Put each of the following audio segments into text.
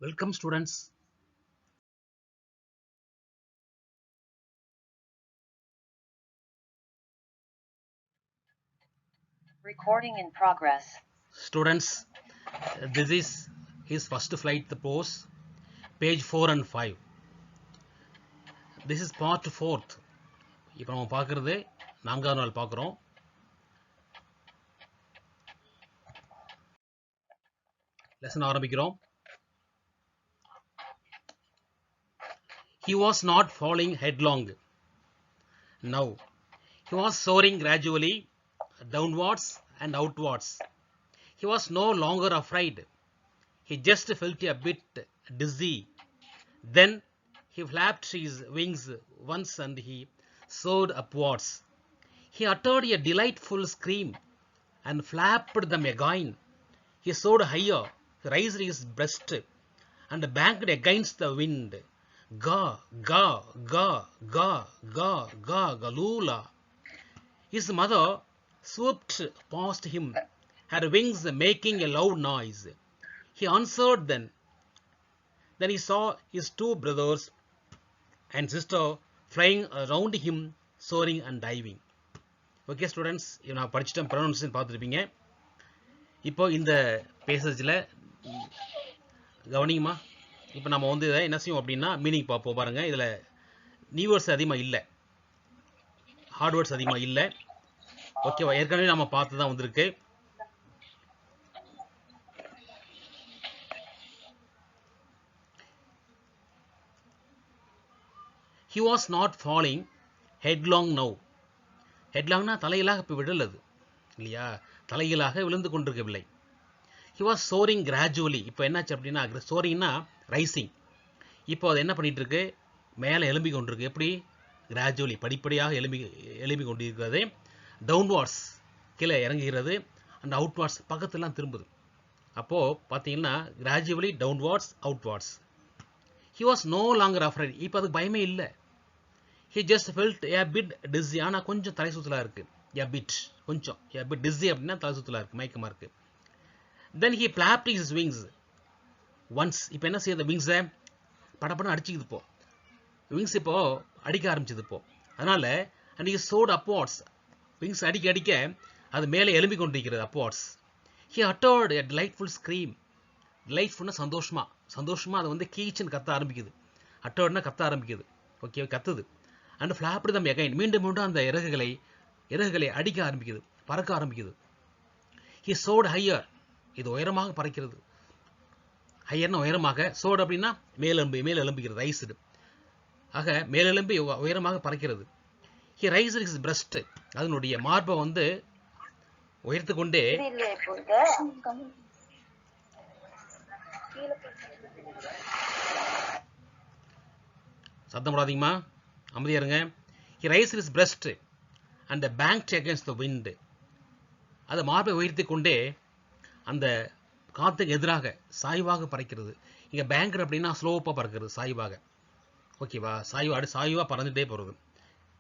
Welcome students. Recording in progress. Students, this is his first flight the post, page 4 and 5. This is part 4th. இப்போ நம்ம பார்க்குறது 4வது நாள் பார்க்குறோம். Lesson ஆரம்பிக்கிறோம். He was not falling headlong. Now, he was soaring gradually downwards and outwards. He was no longer afraid. He just felt a bit dizzy. Then he flapped his wings once and he soared upwards. He uttered a delightful scream and flapped them again. He soared higher, raised his breast, and banked against the wind. Ga, ga, ga, ga, ga, ga, galoola. His mother swooped past him, her wings making a loud noise. He answered then. Then he saw his two brothers and sister flying around him, soaring and diving. Okay students, நான் படிச்சுட்டேன், pronunciation பார்த்துருப்பீங்க. இப்போ இந்த பேசேஜில் கவனிங்கம்மா. இப்போ நம்ம வந்து இதை என்ன செய்வோம் அப்படின்னா மீனிங் பார்ப்போம். பாருங்கள், இதில் நியூ வேர்ட்ஸ் அதிகமாக இல்லை, ஹார்ட் வேர்ட்ஸ் அதிகமாக இல்லை. ஓகேவா? ஏற்கனவே நம்ம பார்த்து தான் வந்திருக்கு. He was not falling headlong now. ஹெட்லாங்னா தலையிலாக இப்போ விழலது இல்லையா, தலையிலாக விழுந்து கொண்டிருக்கவில்லை. He was soaring gradually. இப்போ என்னாச்சு அப்படின்னா, சோரிங்னா ரைசிங். இப்போ அது என்ன பண்ணிட்டு இருக்கு, மேலே எழும்பி கொண்டிருக்கு. எப்படி? கிராஜுவலி, படிப்படியாக எழும்பி கொண்டிருக்கிறது. டவுன்வார்ட்ஸ், கீழே இறங்குகிறது. அண்ட் அவுட்வார்ட்ஸ், பக்கத்துலாம் திரும்புது. அப்போது பார்த்தீங்கன்னா gradually டவுன்வார்ட்ஸ், அவுட்வார்ட்ஸ். He was no longer afraid. இப்போ அதுக்கு பயமே இல்லை. He just felt a bit dizzy. ஆனால் கொஞ்சம் தலை சுற்றலாக இருக்குது. a bit, கொஞ்சம் a bit dizzy அப்படின்னா தலை சுற்றலாக இருக்குது, மயக்கமாக இருக்குது. Then he flapped his wings once. இப்போ என்ன செய்யுது, விங்ஸை படப்படம் அடிச்சுக்குது. இப்போ விங்ஸ் இப்போ அடிக்க ஆரம்பிச்சது இப்போ. அதனால் and he soared upwards. Wings அடிக்க அடிக்க அது மேலே எழும்பி கொண்டிருக்கிறது, upwards. He uttered a delightful scream. delightfulனா சந்தோஷமாக அது வந்து கீச்சுன்னு கத்த ஆரம்பிக்குது. utteredனா கத்த ஆரம்பிக்குது. ஓகே, கத்துது. அண்ட் ஃப்ளாப்டு தம் எகைன், மீண்டும் அந்த இறகுகளை அடிக்க ஆரம்பிக்குது, பறக்க ஆரம்பிக்குது. ஹி சோட் ஹையர், இது உயரமாக பறக்கிறது. ஹையர்னா உயரமாக, சோடு அப்படின்னா மேல் எழும்புகிறது, ரைஸ்டு. ஆக மேலெலும்பி உயரமாக பறக்கிறது. ஹி ரைஸ்டு ஹிஸ் பிரஸ்ட், அதனுடைய மார்பை வந்து உயர்த்து கொண்டே சத்தம் போடாதீங்கம்மா, அமைதியா இருங்க. He raised his breast and banked against the wind. அது மார்பை உயர்த்தி கொண்டே அந்த காற்றுக்கு எதிராக சாய்வாக பறக்கிறது. இங்கே பேங்கர் அப்படின்னா ஸ்லோப்பாக பறக்கிறது, சாய்வாக. ஓகேவா? சாய்வாக பறந்துகிட்டே போகிறது.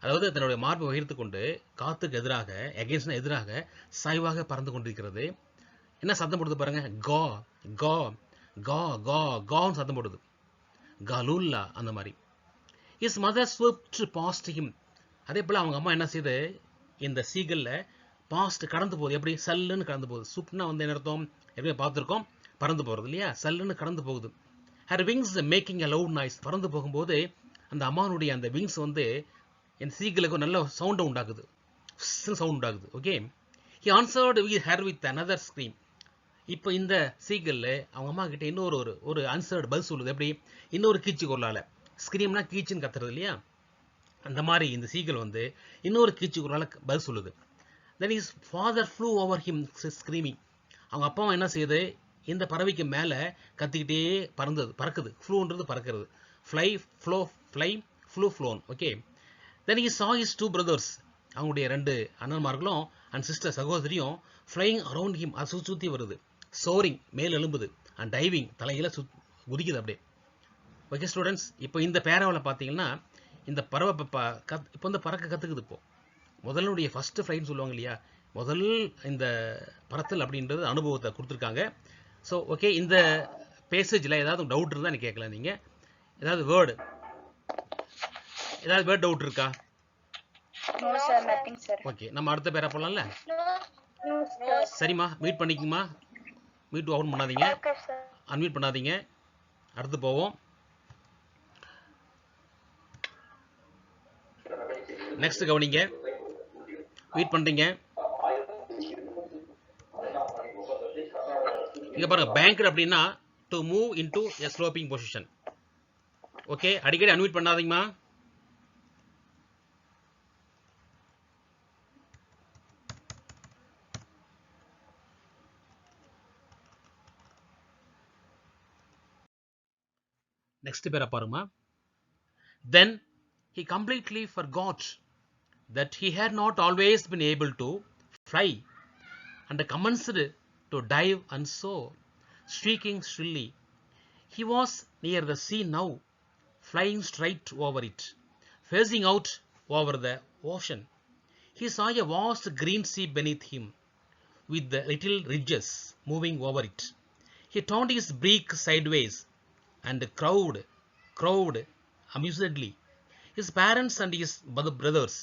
அதாவது தன்னுடைய மார்பை உயர்த்து கொண்டு காற்றுக்கு எதிராக, எகென்ஸ்ட்னா எதிராக சாய்வாக பறந்து கொண்டிருக்கிறது. என்ன சத்தம் போடுது பாருங்க, கா கா கா கா கான்னு சத்தம் போடுது, கலூல்லா அந்த மாதிரி. His mother swooped past him. அதே போல் அவங்க அம்மா என்ன செய்யுது, இந்த சீகல்ல பாஸ்ட் கடந்து போகுது. எப்படி? சல்லுன்னு கடந்து போகுது. சூப்னா வந்து என்ன அர்த்தம், ஏற்கனவே பார்த்துருக்கோம், பறந்து போகிறது இல்லையா, சல்லுன்னு கடந்து போகுது. her wings making a loud noise. பறந்து போகும்போது அந்த அம்மானுடைய அந்த விங்ஸ் வந்து இந்த சீகலுக்கு நல்ல சவுண்டை உண்டாக்குது, சவுண்ட் உண்டாகுது. Okay. he answered her with another scream. இப்போ இந்த சீகல்ல அவங்க அம்மா கிட்ட இன்னொரு ஒரு ஆன்சர்டு பதில் சொல்லுது. எப்படி? இன்னொரு கீச்சு குரலால். ஸ்கிரீம்னா கீச்சுன்னு கத்துறது இல்லையா, அந்த மாதிரி இந்த சீகல் வந்து இன்னொரு கீச்சு குரலால் பதில் சொல்லுது. தென் his father flew over him screaming. அவங்க அப்பாவும் என்ன செய்யுது, இந்த பறவைக்கு மேலே கத்திக்கிட்டே பறக்குது. ஃப்ளூன்றது பறக்கிறது. Fly flow fly flew flown. Okay. Then he saw his two brothers. அவங்களுடைய 2 அண்ணன்மார்களும் அண்ட் சிஸ்டர் சகோதரியும் ஃப்ளைங் அரவுண்ட் ஹிம், அது சுற்றி வருது. சோரிங், மேல் எழும்புது. அண்ட் டைவிங், தலையில குதிக்குது அப்படியே. ஓகே ஸ்டூடெண்ட்ஸ், இப்போ இந்த பேராவில் பார்த்தீங்கன்னா இந்த பறவை இப்போ வந்து பறக்க கற்றுக்குது. இப்போ முதலுடைய ஃபஸ்ட்டு ஃப்ளைட்னு சொல்லுவாங்க இல்லையா, முதல் இந்த பறத்தல் அப்படின்றது அனுபவத்தை கொடுத்துருக்காங்க. ஸோ ஓகே, இந்த பேசேஜில் ஏதாவது டவுட் இருந்தால் நீ கேட்கலாம். நீங்கள் ஏதாவது வேர்டு டவுட் இருக்கா? No sir, nothing sir. Okay, நம்ம அடுத்த பேரா போகலாம்ல. No sir. சரிம்மா, மீட் பண்ணிக்குமா. மீட் ஓப்பன் பண்ணாதீங்க, Okay sir. அன்மியூட் பண்ணாதீங்க. அடுத்து போவோம். நெக்ஸ்ட் கவனிங்க. வெயிட் பண்ணுறீங்க. இங்கே பாருங்க, பேங்க்டு அப்படின்னா to move into a sloping position. Okay, அடிக்கடி அன்மியூட் பண்ணாதீங்கம்மா. நெக்ஸ்ட் பேரை பாருமா. Then he completely forgot that he had not always been able to fly and commenced to dive and soar, shrieking shrilly. He was near the sea now, flying straight over it, facing out over the ocean. He saw a vast green sea beneath him, with the little ridges moving over it. He turned his beak sideways and crowed amusedly. His parents and his brothers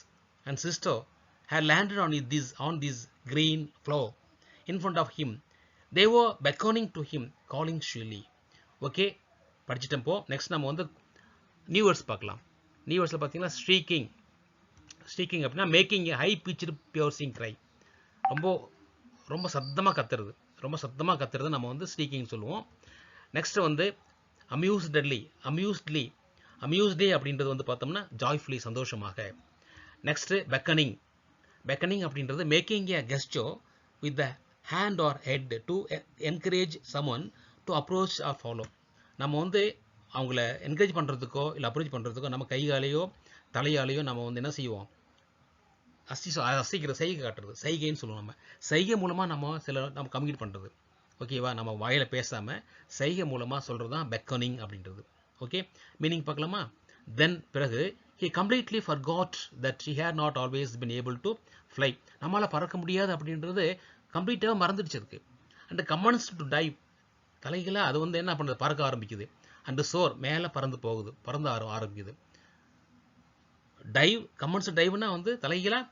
and sister had landed on this green floor in front of him. They were beckoning to him, calling shrilly. Okay, படிச்சிட்டோம். போ next நம்ம வந்து new words பார்க்கலாம். New வேர்ட்ஸில் பார்த்தீங்கன்னா shrieking அப்படின்னா making a high pitched piercing cry. ரொம்ப சத்தமாக கத்துறது நம்ம வந்து ஸ்ட்ரீக்கிங் சொல்லுவோம். நெக்ஸ்ட் வந்து அம்யூஸ்ட்லி அப்படின்றது வந்து பார்த்தோம்னா ஜாய்ஃபுல்லி, சந்தோஷமாக. நெக்ஸ்ட் பெக்கனிங் அப்படின்றது making a gesture with the hand or head to encourage someone to approach or follow. நம்ம வந்து அவங்கள என்கரேஜ் பண்ணுறதுக்கோ இல்லை அப்ரோச் பண்ணுறதுக்கோ நம்ம கைகாலையோ தலையாலேயோ நம்ம வந்து என்ன செய்வோம், அசைக்கிற செய்கை காட்டுறது, செய்கைன்னு சொல்லுவோம். நம்ம செய்கை மூலமாக நம்ம கம்யூனிகேட் பண்ணுறது. ஓகேவா, நம்ம வாயில பேசாமல் செய்கை மூலமாக சொல்கிறது தான் பெக்கனிங் அப்படின்றது. ஓகே, மீனிங் பார்க்கலாமா. தென் பிறகு he completely forgot that he had not always been able to fly. நம்மளால் பறக்க முடியாது அப்படின்றது கம்ப்ளீட்டாக மறந்துடுச்சு அதுக்கு. அண்ட் commenced to dive, தலைகளாக அது வந்து என்ன பண்ணுறது, பறக்க ஆரம்பிக்குது. அண்ட் சோர், மேலே பறந்து ஆரம்பிக்குது. commenced diveனா வந்து தலைகளாக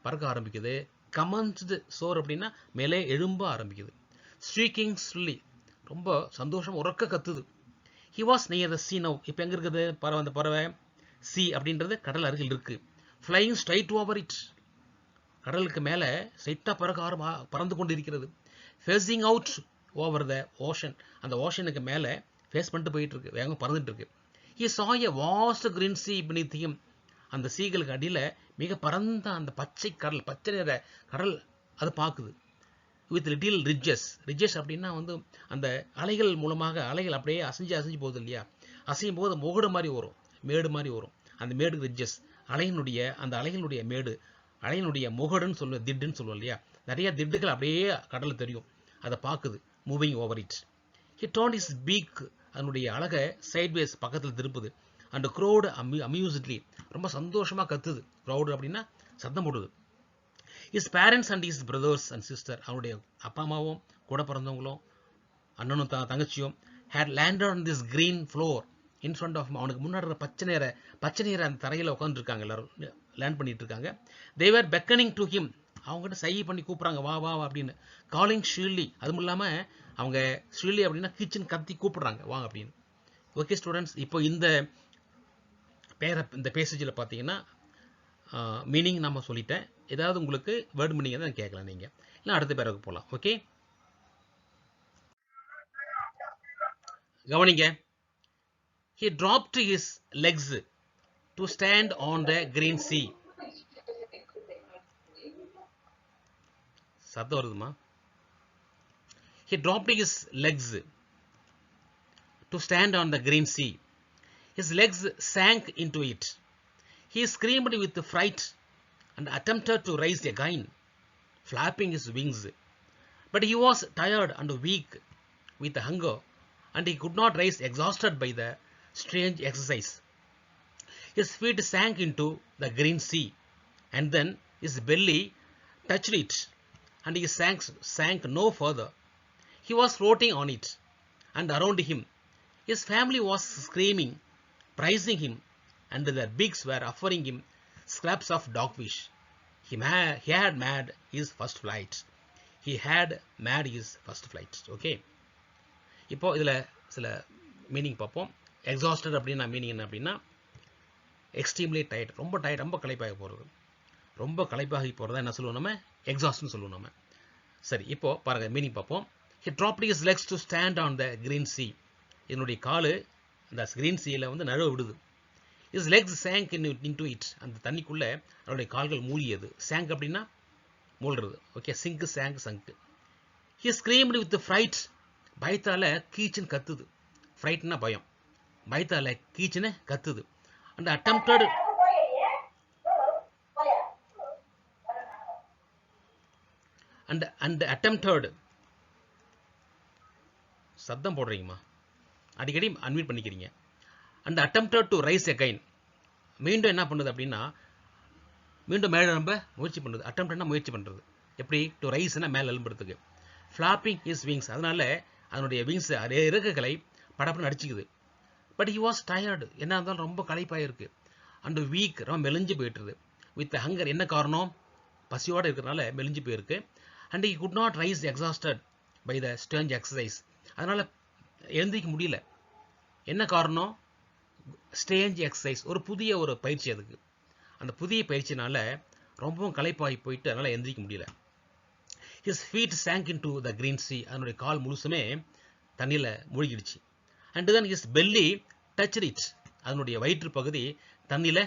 பறக்க ஆரம்பிக்குது. commenced சோர் அப்படின்னா மேலே எழும்ப ஆரம்பிக்குது. ஸ்ட்ரீக்கிங் shrilly, ரொம்ப சந்தோஷம் உறக்க கத்துது. He was near the sea now. இப்போ எங்கே இருக்குது அந்த பறவை? sea அப்படின்றது கடல் அருகில் இருக்கு. Flying straight over it, கடலுக்கு மேலே ஸ்ட்ரைட்டாக பறந்து கொண்டு இருக்கிறது. Facing out over the ocean, அந்த ஓஷனுக்கு மேலே ஃபேஸ் பண்ணிட்டு போயிட்டு இருக்கு, வேகம் பறந்துட்டு இருக்கு. He saw a vast green sea beneath him. அந்த சீகளுக்கு அடியில் மிக பரந்த அந்த பச்சை நிற கடல் அது பார்க்குது. வித் லிட்டில் ரிட்ஜஸ் அப்படின்னா வந்து அந்த அலைகள் மூலமாக, அலைகள் அப்படியே அசைஞ்சு போகுது இல்லையா, அசையும் போது முகடு மாதிரி வரும், மேடு மாதிரி வரும். அந்த மேடு ரிட்ஜஸ், அலைகளுடைய மேடு, அலையினுடைய முகடுன்னு திட்டுன்னு சொல்லுவோம் இல்லையா, நிறைய திட்டுகள் அப்படியே கடலில் தெரியும், அதை பார்க்குது. Moving over it. He turned his peak, அதனுடைய அழகை சைட்வேஸ் பக்கத்தில் திருப்புது. அண்ட் க்ரௌட் அம்யூஸ்ட்லி, ரொம்ப சந்தோஷமாக கத்துது. க்ரௌடு அப்படின்னா சத்தம் போடுது. His parents and his brothers and sister, அவனுடைய அப்பா அம்மாவும் கூட பிறந்தவங்களும் அண்ணனும் தங்கச்சியும் had landed on this green floor in front of him. அவனுக்கு முன்னாடி பச்சை நேர அந்த தரையில் உட்காந்துருக்காங்க, எல்லாரும் லேண்ட் பண்ணிட்டு இருக்காங்க. They were beckoning to him, அவங்ககிட்ட சை பண்ணி கூப்பிட்றாங்க, வா வா அப்படின்னு. காலிங் shrilly, அதுவும் இல்லாமல் அவங்க shrilly அப்படின்னா கிச்சன் கத்தி கூப்பிடுறாங்க, வாங்க அப்படின்னு. ஓகே ஸ்டூடெண்ட்ஸ், இப்போ இந்த பேசேஜில் பார்த்தீங்கன்னா மீனிங் நம்ம சொல்லிட்டேன். ஏதாவது உங்களுக்கு வேர்ட் மீனிங் தான் கேட்கலாம் நீங்கள், இல்லை அடுத்த பேருக்கு போகலாம். ஓகே, கவனிங்க. He dropped his legs to stand on the green sea. சத்தம் வருதுமா? He dropped his legs to stand on the green sea. His legs sank into it. He screamed with fright and attempted to rise again, flapping his wings. But he was tired and weak with hunger, and he could not rise, exhausted by the strange exercise. His feet sank into the green sea, and then his belly touched it, and he sank no further. He was floating on it, and around him. His family was screaming, praising him, and their bigs were offering him scraps of dogfish. He had made his first flight. He had made his first flight. Okay. இப்போ இதில் சில meaning பார்ப்போம். Exhausted அப்படின்னா meaning என்ன அப்படின்னா extremely tired, ரொம்ப tired, ரொம்ப களைப்பாகி போகிறது. ரொம்ப களைப்பாகி போகிறதா என்ன சொல்லுவோம் நம்ம? எக்ஸாஸ்ட்னு சொல்லுவோம் நம்ம. சரி, இப்போ பாருங்க மீனிங் பார்ப்போம். He dropped his legs to stand on the green sea. என்னுடைய காலு அந்த கிரீன் சீல வந்து நழுவ விடுது. His legs sank into it. அந்த தண்ணிக்குள்ள அவருடைய கால்கள் மூழ்கியது. sank அப்படின்னா மூழ்கிறது. Okay, sink, sank, sunk. He screamed with fright. பயத்தால கீச்சுன்னு கத்துது. ஃப்ரைட்னா பயம். பயத்தால கீச்சுன்னு கத்துது. And attempted சத்தம் போடுறீங்கம்மா, அடிக்கடி அன்மியூட் பண்ணிக்கிறீங்க. and attempted to rise again. மீண்டும் என்ன பண்ணுது அப்படின்னா மீண்டும் மேலே எழும்ப முயற்சி பண்ணுது. அட்டெம்ப்ட்னா முயற்சி பண்ணுறது. எப்படி? டு ரைஸ்னா மேலே எழும்புறதுக்கு. ஃப்ளாப்பிங் ஹிஸ் விங்ஸ், அதனால அதனுடைய விங்ஸ் இறகுகளை படப்படன்னு அடிச்சுக்குது. பட் ஹி வாஸ் டயர்டு, என்ன இருந்தாலும் ரொம்ப களைப்பாயிருக்கு. அண்ட் வீக், ரொம்ப மெலிஞ்சு போயிட்டுருது. வித் ஹங்கர், என்ன காரணம்? பசியோடு இருக்கிறதுனால மெலிஞ்சு போயிருக்கு. And he could not rise exhausted by the strange exercise, அதனால் எழுந்திரிக்க முடியல. என்ன காரணம்? ஸ்ட்ரேஞ்ச் எக்ஸசைஸ், ஒரு புதிய ஒரு பயிற்சி. அதுக்கு அந்த புதிய பயிற்சினால ரொம்பவும் களைப்பாகி போயிட்டு அதனால் எழுந்திரிக்க முடியல. His feet sank into the green sea. அதனுடைய கால் முழுசுமே தண்ணியில் மூழ்கிடுச்சு. And then his belly touched it. அதனுடைய வயிற்று பகுதி தண்ணியில்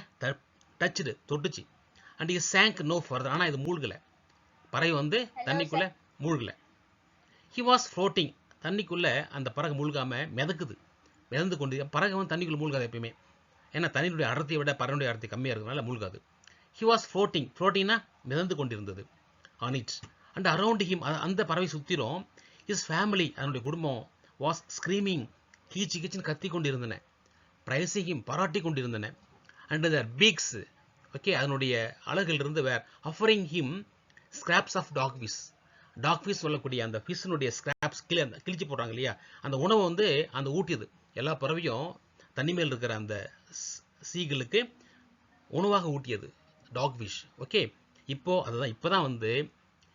touched, தொட்டுச்சு. And he sank no further. ஆனால் இது மூழ்கலை, பறவை வந்து தண்ணிக்குள்ளே மூழ்கலை. He was floating. தண்ணிக்குள்ளே அந்த பறவை மூழ்காம மிதக்குது, மிதந்து கொண்டு. பறவை வந்து தண்ணிக்குள்ளே மூழ்காது எப்பயுமே, ஏன்னா தண்ணியுடைய அடர்த்தியை விட பறவையுடைய அடர்த்தி கம்மியாக இருக்கிறதுனால மூழ்காது. He was floating. floatingனா மிதந்து கொண்டிருந்தது. on it. and around him, அந்த பறவை சுத்திரும். his family, அதனுடைய குடும்பம், was screaming, கீச்சு கீச்சுன்னு கத்தி கொண்டிருந்தன. praising him, பாராட்டி கொண்டிருந்தன. and their beaks, ஓகே, அதனுடைய அலகிலிருந்து வேர் offering him scraps of dogfish. டாக்ஃபிஷ் சொல்லக்கூடிய அந்த ஃபிஷ்னுடைய ஸ்கிராப்ஸ் கிழிச்சு போடுறாங்க இல்லையா, அந்த உணவை வந்து அந்த ஊட்டியது. எல்லா பறவையும் தண்ணி மேல் இருக்கிற அந்த சீகளுக்கு உணவாக ஊட்டியது டாக்ஃபிஷ். ஓகே, இப்போதான் வந்து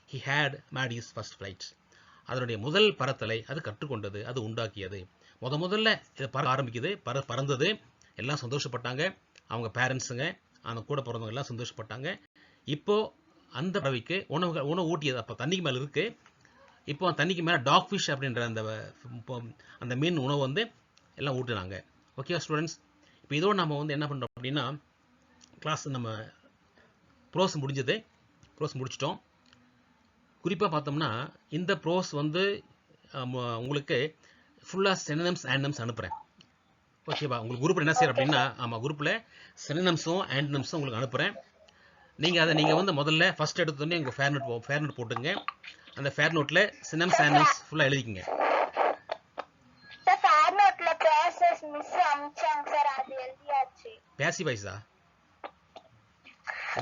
he had made his first flight. அதனுடைய முதல் பறத்தலை அது கற்றுக்கொண்டது, அது உண்டாக்கியது. முதல்ல இதை பறக்க ஆரம்பிக்குது, பறந்தது. எல்லாம் சந்தோஷப்பட்டாங்க, அவங்க பேரண்ட்ஸுங்க, அந்த கூட பிறந்தவங்க எல்லாம் சந்தோஷப்பட்டாங்க. இப்போ அந்த பறவைக்கு உணவு ஊட்டியது. அப்போ தண்ணிக்கு மேலே இருக்கு. இப்போ தண்ணிக்கு மேலே டாக்ஃபிஷ் அப்படின்ற அந்த மீன் உணவு வந்து எல்லாம் ஊட்டுனாங்க. ஓகே ஸ்டூடெண்ட்ஸ், இப்போ இதோடு நம்ம வந்து என்ன பண்ணுறோம் அப்படின்னா, கிளாஸ் நம்ம ப்ரோஸ் முடிச்சிட்டோம். குறிப்பாக பார்த்தோம்னா இந்த ப்ரோஸ் வந்து உங்களுக்கு ஃபுல்லாக சினோனிம்ஸ் ஆண்டனிம்ஸ் அனுப்புகிறேன். ஓகேவா? உங்களுக்கு குரூப்பில் என்ன செய்யற அப்படின்னா, ஆமாம், குரூப்பில் சினோனிம்ஸும் ஆண்டனிம்ஸும் உங்களுக்கு அனுப்புகிறேன். நீங்கள் வந்து முதல்ல ஃபர்ஸ்ட் எடுத்தோடனே உங்கள் ஃபேர் நோட் போட்டுங்க. அந்த ஃபேர் நோட்டில் சினோனிம்ஸ் ஆண்டனிம்ஸ் ஃபுல்லாக எழுதிக்கிங்க. பேசிவ் வாய்ஸா?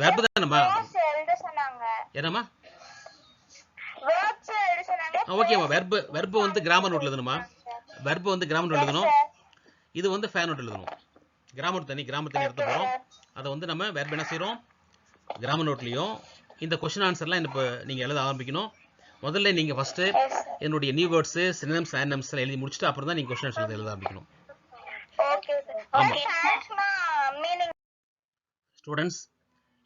வெர்ப் தானம்மா? என்னம்மா? ஓகேம்மா, வெர்ப் வந்து கிராமர் நோட்ல எழுதணுமா? வெர்ப் வந்து கிராமர் நோட் எழுதணும். இது வந்து ஃபேர் நோட் எழுதணும். கிராமர் தனி எடுத்து போகிறோம். அதை வந்து நம்ம வெர்ப் என்ன செய்கிறோம், கிராமர் நோட்லையும். இந்த கொஸ்டின் ஆன்சர்லாம் இப்போ நீங்கள் எழுத ஆரம்பிக்கணும். முதல்ல நீங்கள் ஃபஸ்ட்டு என்னுடைய நியூ வேர்ட்ஸு, சினோனிம்ஸ், ஆண்டனிம்ஸ் எழுதி முடிச்சுட்டு அப்புறம் தான் நீங்கள் கொஸ்டின் ஆன்சர் எழுத ஆரம்பிக்கணும். ஸ்டூடெண்ட்ஸ்,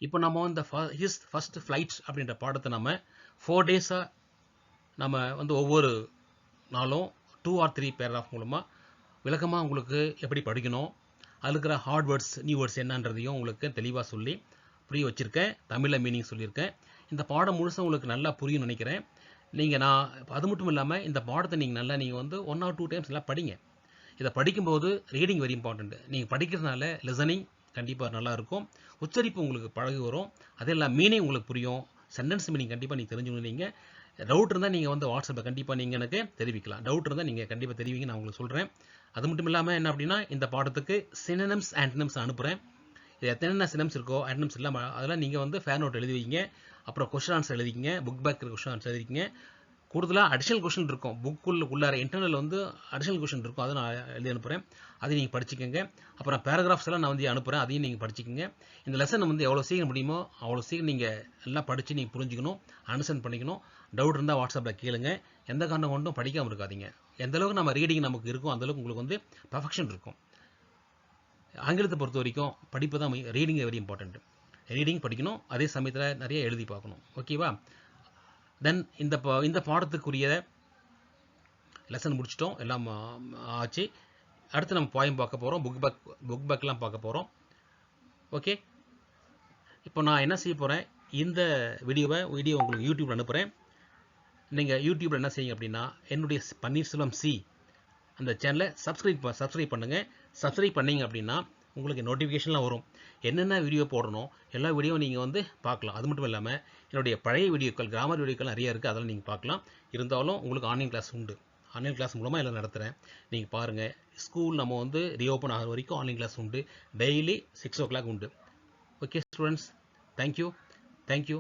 இப்போ நம்ம இந்த ஹிஸ் ஃபர்ஸ்ட் ஃப்ளைட் அப்படின்ற பாடத்தை நம்ம 4 டேஸாக நம்ம வந்து ஒவ்வொரு நாளும் 2 or 3 பேராகிராஃப் மூலமாக விளக்கமாக உங்களுக்கு எப்படி படிக்கணும், அதில் இருக்கிற ஹார்ட் வேர்ட்ஸ், நியூ வேர்ட்ஸ் என்னன்றதையும் உங்களுக்கு தெளிவாக சொல்லி புரிய வச்சுருக்கேன். தமிழில் மீனிங் சொல்லியிருக்கேன். இந்த பாடம் முழுசாக உங்களுக்கு நல்லா புரியும்னு நினைக்கிறேன். நான் அது மட்டும் இல்லாமல் இந்த பாடத்தை நீங்கள் வந்து 1 or 2 டைம்ஸ் எல்லாம் படிங்க. இதை படிக்கும்போது ரீடிங் வெரி இம்பார்ட்டண்ட். நீங்கள் படிக்கிறதுனால லிசனிங் கண்டிப்பாக நல்லாயிருக்கும், உச்சரிப்பு உங்களுக்கு பழகி வரும், அதெல்லாம் மீனிங் உங்களுக்கு புரியும், சென்டென்ஸ் மீனிங் கண்டிப்பாக நீங்கள் தெரிஞ்சுக்கணும். நீங்கள் டவுட் இருந்தால் நீங்கள் வந்து வாட்ஸ்அப்பில் கண்டிப்பாக நீங்கள் எனக்கு தெரிவிக்கலாம். டவுட் இருந்தால் நீங்கள் கண்டிப்பாக தெரிவிங்க, நான் உங்களுக்கு சொல்கிறேன். அது மட்டும் இல்லாமல் என்ன அப்படின்னா, இந்த பாடத்துக்கு சினோனிம்ஸ், ஆண்டனிம்ஸ் அனுப்புகிறேன். இது எத்தனை சினோனிம்ஸ் இருக்கோ, ஆண்டனிம்ஸ் இல்லாமல் அதெல்லாம் நீங்கள் வந்து ஃபேர் நோட் எழுதி வைங்க. அப்புறம் கொஸ்டின் ஆன்சர் எழுதிக்கிங்க, புக் பேக் கொஸ்டின் ஆன்சர் எழுதிக்கிங்க. கூடுதலாக அடிஷனல் கொஷின் இருக்கும். உள்ளார இன்டர்னல் வந்து அடிஷனல் கொஷின் இருக்கும். அதை நான் எழுதி அனுப்புகிறேன். அதையும் நீங்கள் படிச்சுக்கோங்க. அப்புறம் பேராகிராஃப்ஸ் எல்லாம் நான் வந்து அனுப்புகிறேன். அதையும் நீங்கள் படிச்சுக்கோங்க. இந்த லெசன் வந்து எவ்வளோ சீக்கிரம் முடியுமோ அவ்வளோ சீக்கிரம் நீங்கள் எல்லாம் படித்து நீங்கள் புரிஞ்சுக்கணும், அண்டர்ஸ்டாண்ட் பண்ணிக்கணும். டவுட் இருந்தால் வாட்ஸ்அப்பில் கேளுங்க. எந்த காரணம் கொண்டும் படிக்காமல் இருக்காதீங்க. எந்த அளவுக்கு நம்ம ரீடிங் நமக்கு இருக்கும் அந்தளவுக்கு உங்களுக்கு வந்து பர்ஃபெக்ஷன் இருக்கும். ஆங்கிலத்தை பொறுத்த வரைக்கும் படிப்பு தான் ரீடிங் வெரி இம்பார்ட்டண்ட். ரீடிங் படிக்கணும், அதே சமயத்தில் நிறைய எழுதி பார்க்கணும். ஓகேவா? தென் இந்த பாடத்துக்குரிய லெசன் முடிச்சிட்டோம், எல்லாம் ஆச்சு. அடுத்து நம்ம போயம் பார்க்க போகிறோம், புக் பேக்லாம் பார்க்க போகிறோம். ஓகே, இப்போ நான் என்ன செய்ய போகிறேன், இந்த வீடியோ உங்களுக்கு யூடியூப்ல அனுப்புகிறேன். நீங்கள் யூடியூப்ல என்ன செய்யுங்க அப்படின்னா, என்னுடைய பன்னீர்செல்வம் சி அந்த சேனலை சப்ஸ்கிரைப் பண்ணுங்கள். சப்ஸ்கிரைப் பண்ணிங்க அப்படின்னா உங்களுக்கு நோட்டிஃபிகேஷன்லாம் வரும். என்னென்ன வீடியோ போடணும் எல்லா வீடியோவும் நீங்கள் வந்து பார்க்கலாம். அது மட்டும் இல்லாமல் என்னுடைய பழைய வீடியோக்கள், கிராமர் வீடியோக்கள் நிறைய இருக்குது, அதெல்லாம் நீங்கள் பார்க்கலாம். இருந்தாலும் உங்களுக்கு ஆன்லைன் கிளாஸ் உண்டு. ஆன்லைன் கிளாஸ் மூலமாக எல்லாம் நடத்துகிறேன், நீங்கள் பாருங்கள். ஸ்கூல் நம்ம வந்து ரீஓப்பன் ஆகிற வரைக்கும் ஆன்லைன் கிளாஸ் உண்டு. டெய்லி 6 o'clock உண்டு. Okay students, thank you.